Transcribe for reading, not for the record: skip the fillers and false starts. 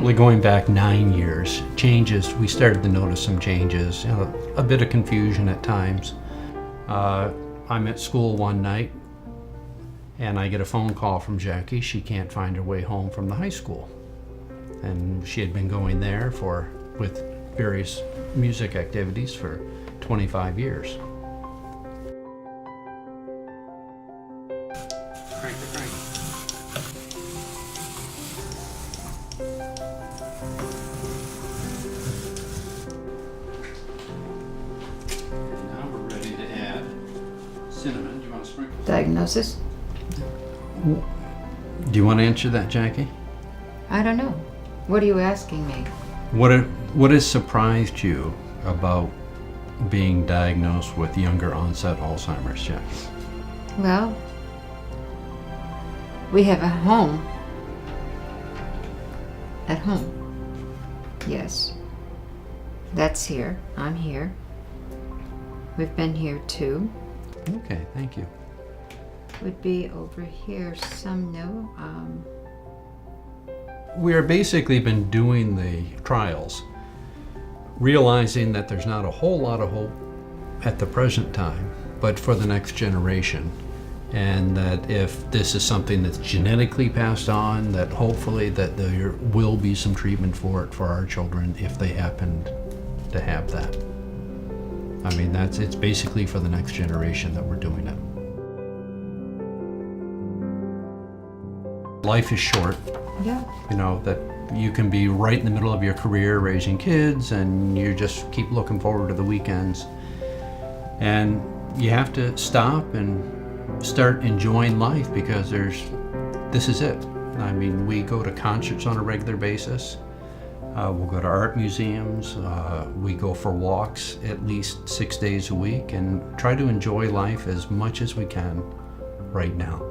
probably going back 9 years. Changes, we started to notice some changes, a bit of confusion at times. I'm at school one night and I get a phone call from Jackie. She can't find her way home from the high school. And she had been going there with various music activities for 25 years. Crank the crank. And now we're ready to add cinnamon. Do you want to sprinkle? Diagnosis? Do you want to answer that, Jackie? I don't know. What are you asking me? What has surprised you about being diagnosed with younger onset Alzheimer's, Jackie? Well, we have a home. At home. Yes. That's here. I'm here. We've been here too. Okay, thank you. Would be over here some, no? We are basically been doing the trials, realizing that there's not a whole lot of hope at the present time, but for the next generation. And that if this is something that's genetically passed on, that hopefully that there will be some treatment for it for our children if they happen to have that. I mean, it's basically for the next generation that we're doing it. Life is short. Yeah. You know, that you can be right in the middle of your career raising kids and you just keep looking forward to the weekends. And you have to stop and start enjoying life because this is it. I mean, we go to concerts on a regular basis. We'll go to art museums. We go for walks at least 6 days a week and try to enjoy life as much as we can right now.